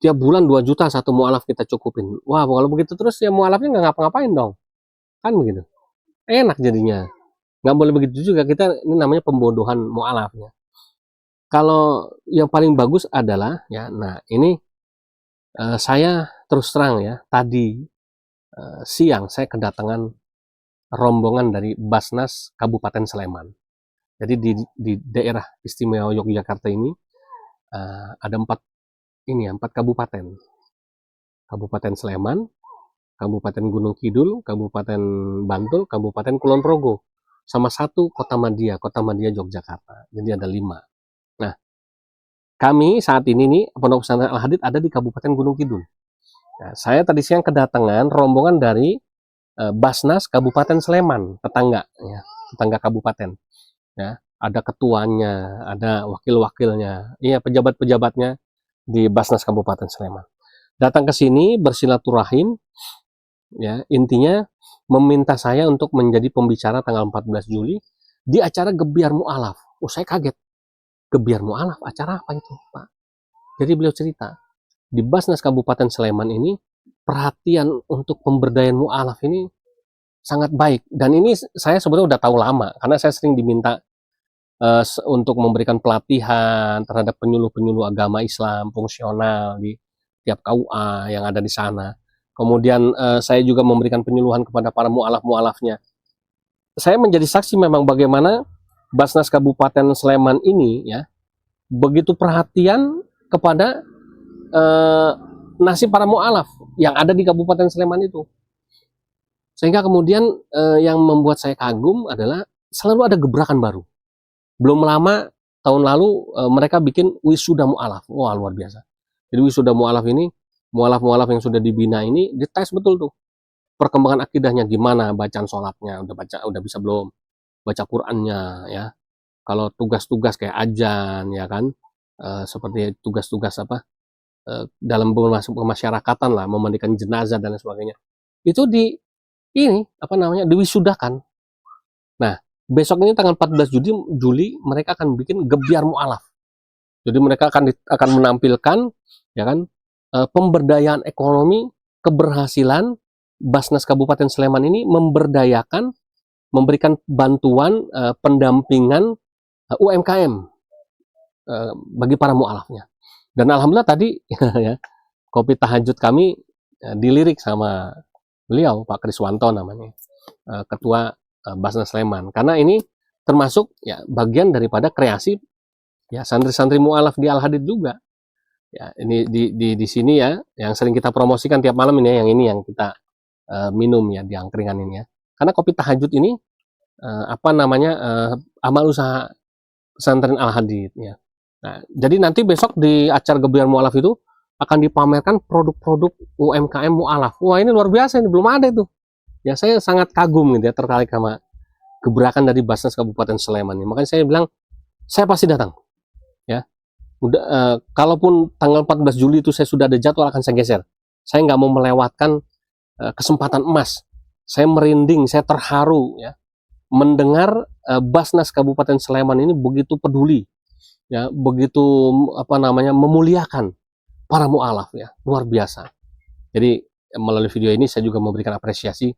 tiap bulan 2 juta satu mu'alaf kita cukupin. Wah kalau begitu terus ya mu'alafnya nggak ngapa-ngapain dong, kan begitu, enak jadinya. Nggak boleh begitu juga, kita ini namanya pembodohan mu'alafnya. Kalau yang paling bagus adalah ya, nah ini saya terus terang ya, tadi siang saya kedatangan rombongan dari Basnas Kabupaten Sleman. Jadi di daerah istimewa Yogyakarta ini ada 4 kabupaten. Kabupaten Sleman, Kabupaten Gunung Kidul, Kabupaten Bantul, Kabupaten Kulon Progo, sama 1 Kota Madia Yogyakarta. Jadi ada 5. Nah, kami saat ini nih Pondok Pesantren Al-Hadid ada di Kabupaten Gunung Kidul. Nah, saya tadi siang kedatangan rombongan dari Basnas Kabupaten Sleman, tetangga kabupaten. Ya, ada ketuanya, ada wakil-wakilnya, iya pejabat-pejabatnya di Basnas Kabupaten Sleman. Datang ke sini bersilaturahim, ya intinya meminta saya untuk menjadi pembicara tanggal 14 Juli di acara Gebiar Mu'alaf. Saya kaget, Gebiar Mu'alaf, acara apa itu Pak? Jadi beliau cerita, di Basnas Kabupaten Sleman ini perhatian untuk pemberdayaan mu'alaf ini sangat baik. Dan ini saya sebenarnya udah tahu lama, karena saya sering diminta untuk memberikan pelatihan terhadap penyuluh-penyuluh agama Islam fungsional di tiap KUA yang ada di sana. Kemudian saya juga memberikan penyuluhan kepada para mu'alaf-mu'alafnya. Saya menjadi saksi memang bagaimana Basnas Kabupaten Sleman ini ya begitu perhatian kepada nasib para mu'alaf yang ada di Kabupaten Sleman itu. Sehingga kemudian yang membuat saya kagum adalah selalu ada gebrakan baru. Belum lama tahun lalu mereka bikin wisuda mu'alaf. Wah, luar biasa. Jadi wisuda mu'alaf ini, mu'alaf-mu'alaf yang sudah dibina ini dites betul tuh. Perkembangan akidahnya gimana, bacaan sholatnya udah bisa belum, baca Qur'annya ya. Kalau tugas-tugas kayak ajan ya kan, seperti tugas-tugas apa dalam pemasyarakatan lah, memandikan jenazah dan lain sebagainya. Itu diwisudakan. Nah, besok ini tanggal 14 Juli mereka akan bikin gebyar mu'alaf. Jadi mereka akan menampilkan ya kan pemberdayaan ekonomi, keberhasilan Basnas Kabupaten Sleman ini memberdayakan, memberikan bantuan pendampingan UMKM bagi para mu'alafnya. Dan alhamdulillah tadi ya, kopi tahajud kami dilirik sama beliau, Pak Kriswanto namanya, Ketua Basnas Sleman. Karena ini termasuk ya bagian daripada kreasi ya santri-santri mu'alaf di Al-Hadid juga. Ya, ini di sini ya yang sering kita promosikan tiap malam ini, yang kita minum ya di angkringan ini ya. Karena kopi tahajud ini amal usaha pesantren Al-Hadid ya. Nah, jadi nanti besok di acara gebyar mu'alaf itu akan dipamerkan produk-produk UMKM mu'alaf. Wah, ini luar biasa, ini belum ada itu. Ya, saya sangat kagum gitu ya, tertarik sama gebrakan dari Basnas Kabupaten Sleman ini. Makanya saya bilang saya pasti datang. Ya. Udah kalaupun tanggal 14 Juli itu saya sudah ada jadwal, akan saya geser. Saya nggak mau melewatkan kesempatan emas. Saya merinding, saya terharu ya mendengar Basnas Kabupaten Sleman ini begitu peduli ya, begitu memuliakan para mu'alaf ya, luar biasa. Jadi melalui video ini saya juga memberikan apresiasi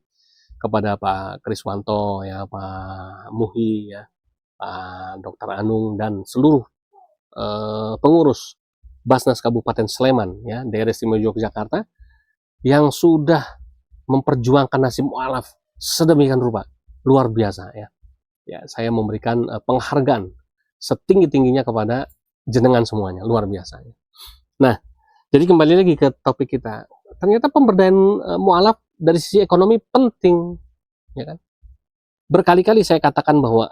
kepada Pak Kriswanto ya, Pak Muhi ya, Pak Dr. Anung dan seluruh pengurus Basnas Kabupaten Sleman ya, daerah istimewa Yogyakarta yang sudah memperjuangkan nasib mu'alaf sedemikian rupa, luar biasa ya. Ya, saya memberikan penghargaan setinggi-tingginya kepada jenengan semuanya, luar biasa. Nah, jadi kembali lagi ke topik kita. Ternyata pemberdayaan mu'alaf dari sisi ekonomi penting, ya kan? Berkali-kali saya katakan bahwa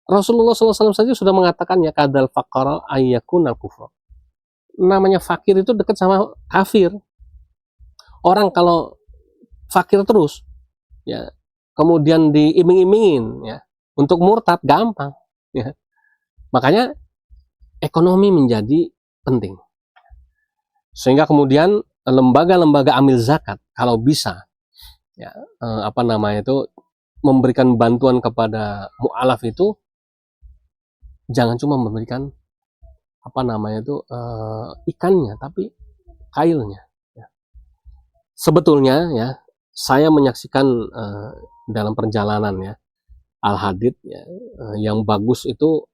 Rasulullah SAW saja sudah mengatakan ya kadal faqara ayyakun al-kufra. Namanya fakir itu dekat sama kafir. Orang kalau fakir terus, ya kemudian diiming-imingin, ya untuk murtad gampang. Ya. Makanya ekonomi menjadi penting. Sehingga kemudian lembaga-lembaga amil zakat kalau bisa, ya memberikan bantuan kepada mu'alaf itu jangan cuma memberikan ikannya, tapi kailnya. Ya. Sebetulnya ya saya menyaksikan dalam perjalanan ya Al-Hadid ya, yang bagus itu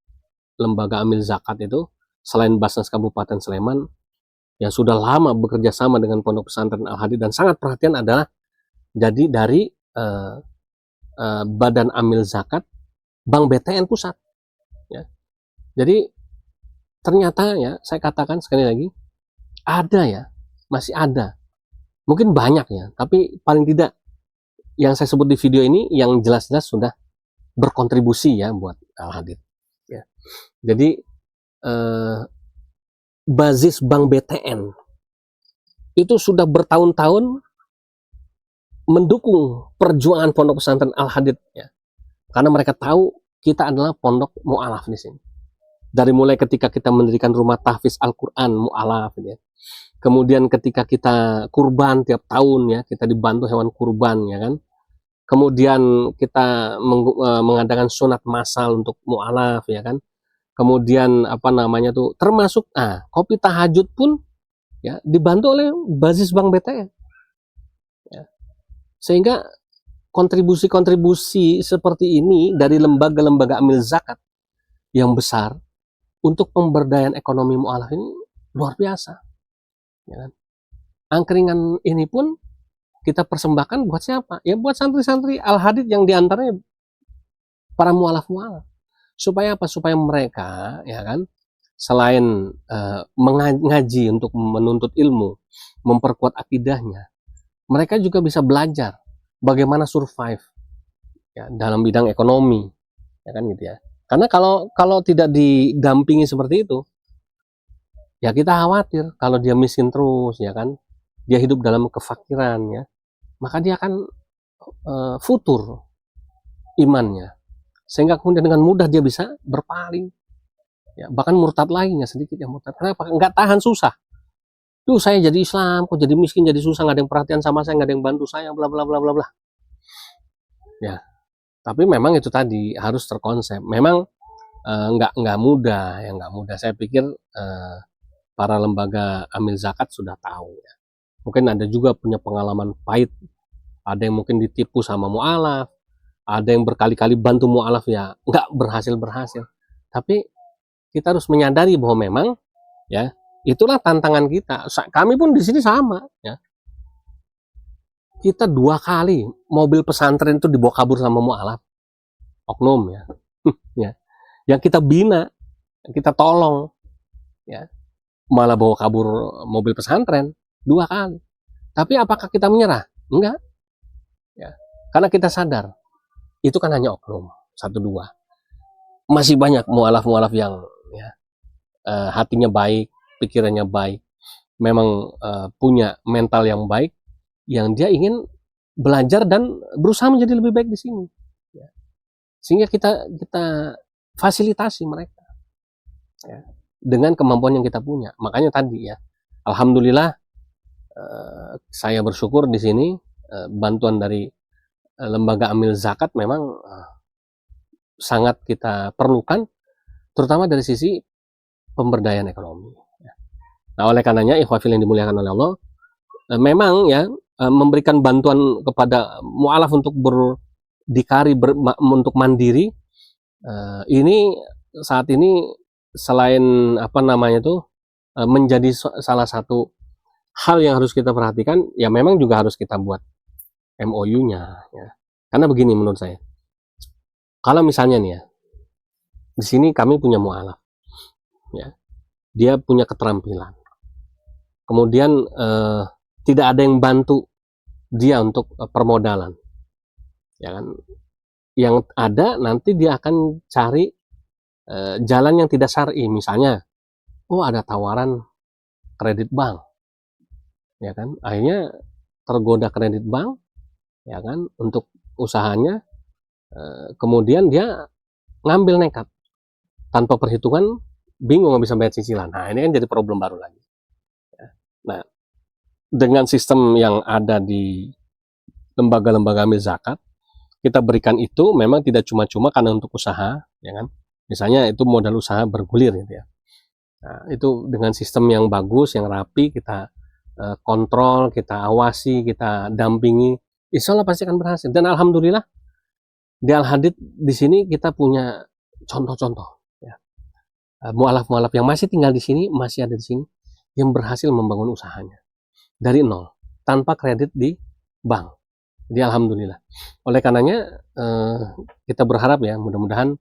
lembaga amil zakat itu selain Basnas Kabupaten Sleman yang sudah lama bekerja sama dengan Pondok Pesantren Al-Hadid dan sangat perhatian adalah jadi dari Badan Amil Zakat Bank BTN Pusat ya. Jadi ternyata ya saya katakan sekali lagi ada ya, masih ada, mungkin banyak ya, tapi paling tidak yang saya sebut di video ini yang jelas-jelas sudah berkontribusi ya buat Al-Hadid ya. Jadi basis Bank BTN itu sudah bertahun-tahun mendukung perjuangan Pondok Pesantren Al-Hadid ya. Karena mereka tahu kita adalah pondok mu'alaf di sini. Dari mulai ketika kita mendirikan rumah tahfiz Al-Qur'an mu'alaf ya. Kemudian ketika kita kurban tiap tahun ya, kita dibantu hewan kurban ya kan. Kemudian kita mengadakan sunat massal untuk mu'alaf ya kan. Kemudian termasuk kopi tahajud pun ya dibantu oleh basis Bank BTN. Ya. Sehingga kontribusi-kontribusi seperti ini dari lembaga-lembaga amil zakat yang besar untuk pemberdayaan ekonomi mu'alaf ini luar biasa. Ya kan? Angkringan ini pun kita persembahkan buat siapa? Ya buat santri-santri Al-Hadid yang diantaranya para mualaf-mualaf. Supaya apa? Supaya mereka, ya kan, selain mengaji untuk menuntut ilmu, memperkuat akidahnya, mereka juga bisa belajar bagaimana survive ya dalam bidang ekonomi, ya kan gitu ya. Karena kalau tidak didampingi seperti itu, ya kita khawatir kalau dia miskin terus, ya kan, dia hidup dalam kefakiran, ya, maka dia akan futur imannya, sehingga kemudian dengan mudah dia bisa berpaling, ya, bahkan murtad lainnya sedikit yang murtad. Kenapa? Nggak tahan, susah. Tuh saya jadi Islam, kok jadi miskin, jadi susah, nggak ada yang perhatian sama saya, nggak ada yang bantu saya, bla bla bla bla bla. Ya, tapi memang itu tadi harus terkonsep. Memang nggak mudah, ya nggak mudah. Saya pikir para lembaga amil zakat sudah tahu. Ya. Mungkin ada juga punya pengalaman pahit. Ada yang mungkin ditipu sama mu'alaf, ada yang berkali-kali bantu mu'alaf ya nggak berhasil. Tapi kita harus menyadari bahwa memang ya itulah tantangan kita. Kami pun di sini sama, ya. Kita 2 kali mobil pesantren itu dibawa kabur sama mu'alaf, oknum, ya. Ya. Yang kita bina, kita tolong, ya. Malah bawa kabur mobil pesantren 2 kali. Tapi apakah kita menyerah? Enggak. Ya. Karena kita sadar itu kan hanya oknum 1-2. Masih banyak mu'alaf-mu'alaf yang ya, hatinya baik, pikirannya baik, memang punya mental yang baik, yang dia ingin belajar dan berusaha menjadi lebih baik di sini, ya. Sehingga kita fasilitasi mereka, ya, dengan kemampuan yang kita punya. Makanya tadi ya, alhamdulillah saya bersyukur di sini bantuan dari lembaga amil zakat memang sangat kita perlukan, terutama dari sisi pemberdayaan ekonomi. Nah, oleh karenanya ikhwafil yang dimuliakan oleh Allah, memang ya memberikan bantuan kepada mu'alaf untuk berdikari, untuk mandiri, ini saat ini selain apa namanya itu menjadi salah satu hal yang harus kita perhatikan, ya memang juga harus kita buat MOU-nya, ya. Karena begini menurut saya, kalau misalnya nih ya, di sini kami punya mu'alaf, ya, dia punya keterampilan, kemudian tidak ada yang bantu dia untuk permodalan, ya kan? Yang ada nanti dia akan cari jalan yang tidak syar'i, misalnya, oh ada tawaran kredit bank, ya kan? Akhirnya tergoda kredit bank, ya kan, untuk usahanya, kemudian dia ngambil nekat tanpa perhitungan, bingung nggak bisa bayar cicilan. Nah ini kan jadi problem baru lagi. Nah, dengan sistem yang ada di lembaga-lembaga amil zakat, kita berikan itu memang tidak cuma-cuma karena untuk usaha, ya kan? Misalnya itu modal usaha bergulir, gitu ya. Nah, itu dengan sistem yang bagus, yang rapi, kita kontrol, kita awasi, kita dampingi, insya Allah pasti akan berhasil. Dan alhamdulillah di Al-Hadid di sini kita punya contoh-contoh, ya. Mu'alaf-mu'alaf yang masih tinggal di sini, masih ada di sini, yang berhasil membangun usahanya dari nol, tanpa kredit di bank. Jadi alhamdulillah. Oleh karenanya kita berharap ya, mudah-mudahan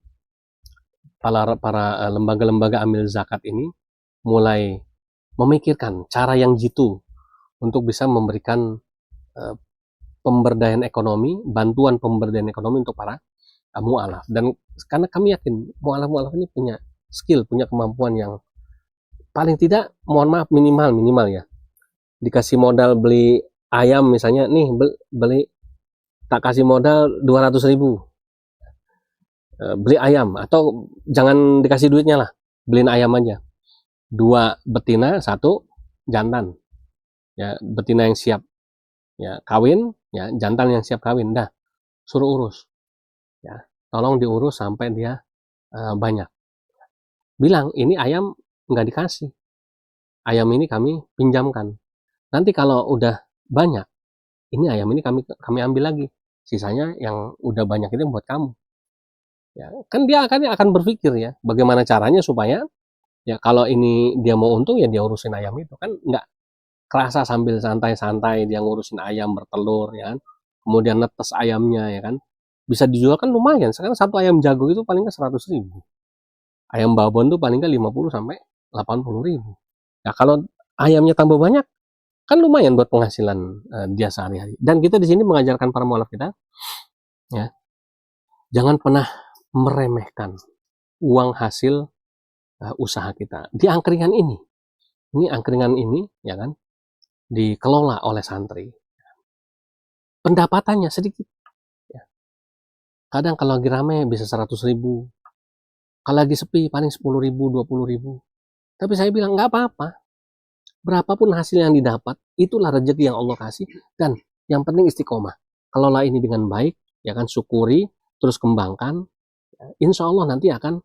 para lembaga-lembaga amil zakat ini mulai memikirkan cara yang jitu untuk bisa memberikan pemberdayaan ekonomi, bantuan pemberdayaan ekonomi untuk para mu'alaf. Dan karena kami yakin mu'alaf-mu'alaf ini punya skill, punya kemampuan yang paling tidak, mohon maaf, minimal ya, dikasih modal beli ayam misalnya, nih beli, tak kasih modal 200.000, beli ayam, atau jangan dikasih duitnya lah, beliin ayam aja, 2 betina, 1 jantan, ya, betina yang siap ya kawin, ya, jantan yang siap kawin, dah suruh urus, ya, tolong diurus sampai dia banyak. Bilang ini ayam nggak dikasih, ayam ini kami pinjamkan, nanti kalau udah banyak, ini ayam ini kami ambil lagi, sisanya yang udah banyak itu buat kamu, ya kan. Dia akan berpikir ya bagaimana caranya supaya ya kalau ini dia mau untung ya dia urusin ayam itu kan, nggak kerasa sambil santai-santai dia ngurusin ayam bertelur ya kan. Kemudian netes ayamnya ya kan. Bisa dijual kan lumayan. Sekarang satu ayam jago itu paling nggak 100.000. Ayam babon tuh paling nggak 50 sampai 80.000. Nah, kalau ayamnya tambah banyak kan lumayan buat penghasilan dia sehari-hari. Dan kita di sini mengajarkan para mualaf kita ya, jangan pernah meremehkan uang hasil usaha kita. Di angkringan ini angkringan ini ya kan dikelola oleh santri. Pendapatannya sedikit. Ya. Kadang kalau lagi rame bisa 100.000. Kalau lagi sepi paling 10.000, 20.000. Tapi saya bilang nggak apa-apa. Berapapun hasil yang didapat, itulah rezeki yang Allah kasih. Dan yang penting istiqomah. Kelola ini dengan baik, ya kan, syukuri, terus kembangkan. Insya Allah nanti akan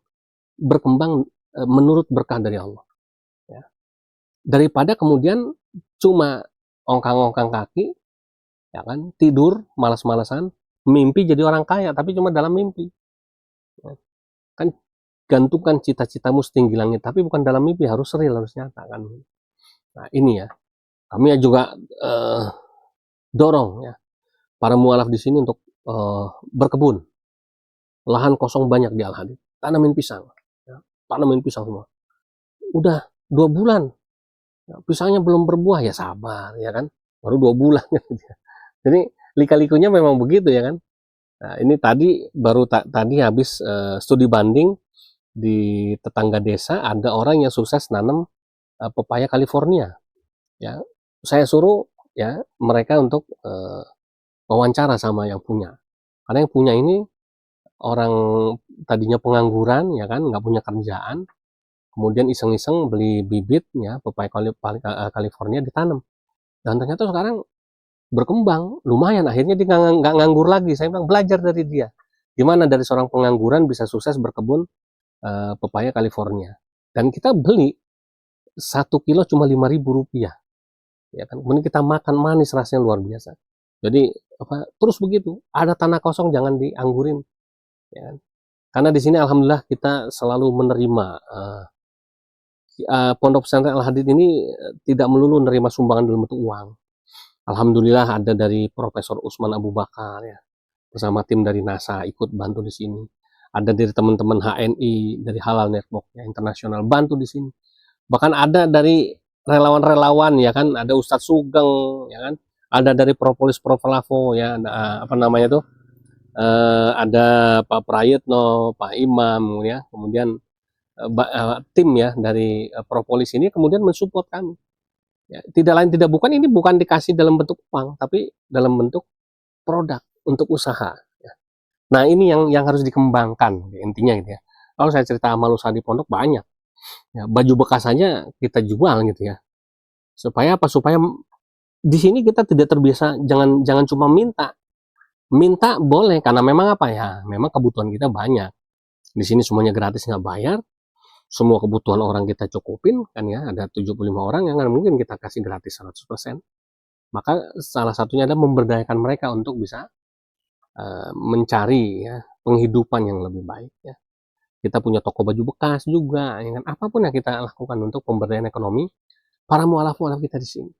berkembang menurut berkah dari Allah. Ya. Daripada kemudian cuma ongkang-ongkang kaki, ya kan, tidur, malas-malasan, mimpi jadi orang kaya, tapi cuma dalam mimpi. Ya. Kan gantungkan cita-citamu setinggi langit, tapi bukan dalam mimpi, harus real, harus nyata kan. Nah ini ya, kami juga dorong ya para mualaf di sini untuk berkebun. Lahan kosong banyak di Al-Hadid, tanamin pisang, ya. Tanamin pisang semua. Udah 2 bulan, ya, pisangnya belum berbuah, ya sabar ya kan, baru 2 bulan. Jadi lika-likunya memang begitu ya kan. Nah ini tadi baru tadi habis studi banding di tetangga desa, ada orang yang sukses nanam pepaya California. Ya, saya suruh ya mereka untuk wawancara sama yang punya. Karena yang punya ini orang tadinya pengangguran ya kan, nggak punya kerjaan, kemudian iseng-iseng beli bibit ya pepaya California ditanam. Dan ternyata sekarang berkembang lumayan, akhirnya dia nggak nganggur lagi. Saya bilang belajar dari dia. Gimana dari seorang pengangguran bisa sukses berkebun pepaya California. Dan kita beli 1 kilo cuma 5.000 rupiah. Ya kan, kemudian kita makan manis, rasanya luar biasa. Jadi terus begitu, ada tanah kosong jangan dianggurin, ya kan? Karena di sini alhamdulillah kita selalu menerima Pondok Pesantren Al-Hadid ini tidak melulu menerima sumbangan dalam bentuk uang. Alhamdulillah ada dari Profesor Usman Abu Bakar ya, bersama tim dari NASA ikut bantu di sini. Ada dari teman-teman HNI dari Halal Network ya, internasional bantu di sini. Bahkan ada dari relawan-relawan ya kan, ada Ustadz Sugeng ya kan, ada dari Propolis Proflavo ya, ada, apa namanya tuh, ada Pak Prayitno, Pak Imam ya, kemudian tim ya dari Propolis ini kemudian mensupport kami. Ya, tidak lain tidak bukan, ini bukan dikasih dalam bentuk uang, tapi dalam bentuk produk untuk usaha. Ya. Nah ini yang harus dikembangkan intinya gitu ya. Kalau saya cerita amal usaha di pondok banyak. Ya, baju bekas aja kita jual gitu ya. Supaya apa? Supaya di sini kita tidak terbiasa, jangan cuma minta. Minta boleh karena memang apa ya? Memang kebutuhan kita banyak. Di sini semuanya gratis nggak bayar. Semua kebutuhan orang kita cukupin kan ya. Ada 75 orang yang mungkin kita kasih gratis 100%. Maka salah satunya adalah memberdayakan mereka untuk bisa mencari ya penghidupan yang lebih baik ya. Kita punya toko baju bekas juga, ya kan? Apapun yang kita lakukan untuk pemberdayaan ekonomi para mualaf-mualaf kita di sini.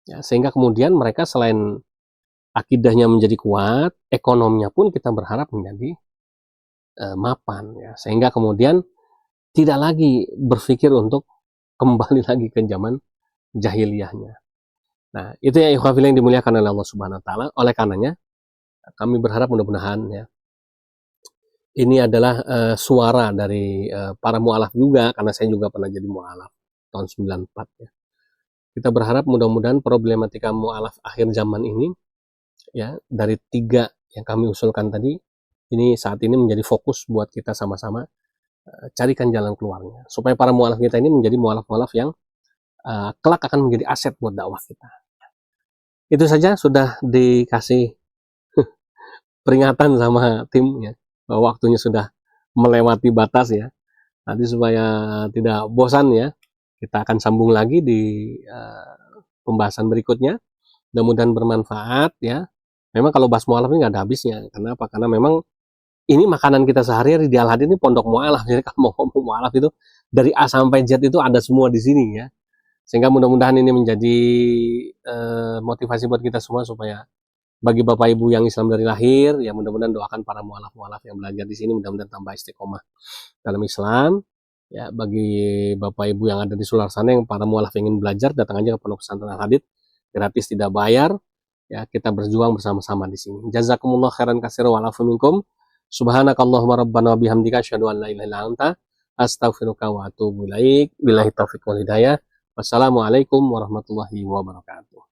Ya, sehingga kemudian mereka selain akidahnya menjadi kuat, ekonominya pun kita berharap menjadi mapan. Ya. Sehingga kemudian tidak lagi berpikir untuk kembali lagi ke zaman jahiliyahnya. Nah, itu ya ikhwafil yang dimuliakan oleh Allah Subhanahu wa taala. Oleh karenanya kami berharap mudah-mudahan ya ini adalah suara dari para mualaf juga, karena saya juga pernah jadi mualaf tahun 94 ya. Kita berharap mudah-mudahan problematika mualaf akhir zaman ini ya dari 3 yang kami usulkan tadi ini saat ini menjadi fokus buat kita sama-sama carikan jalan keluarnya supaya para mualaf kita ini menjadi mualaf-mualaf yang kelak akan menjadi aset buat dakwah kita. Itu saja, sudah dikasih peringatan sama timnya bahwa waktunya sudah melewati batas ya. Nanti supaya tidak bosan ya, kita akan sambung lagi di pembahasan berikutnya. Mudah-mudahan bermanfaat ya. Memang kalau bahas mualaf ini nggak ada habisnya. Kenapa? Karena memang ini makanan kita sehari-hari di Al-Hadid ini pondok mualaf. Jadi kalau mau ngomong mualaf itu dari A sampai Z itu ada semua di sini ya. Sehingga mudah-mudahan ini menjadi motivasi buat kita semua supaya bagi Bapak Ibu yang Islam dari lahir, ya mudah-mudahan doakan para mualaf-mualaf yang belajar di sini mudah-mudahan tambah istiqomah dalam Islam. Ya, bagi Bapak Ibu yang ada di luar sana yang para mualaf ingin belajar, datang aja ke Pondok Pesantren Al-Hadid, gratis tidak bayar. Ya, kita berjuang bersama-sama di sini. Jazakumullah khairan katsiran wa afu minkum. Subhanakallahumma rabbana wa bihamdika asyhadu an la ilaha illa anta astaghfiruka wa atubu ilaik. Billahi taufiq wal hidayah. Wassalamualaikum warahmatullahi wabarakatuh.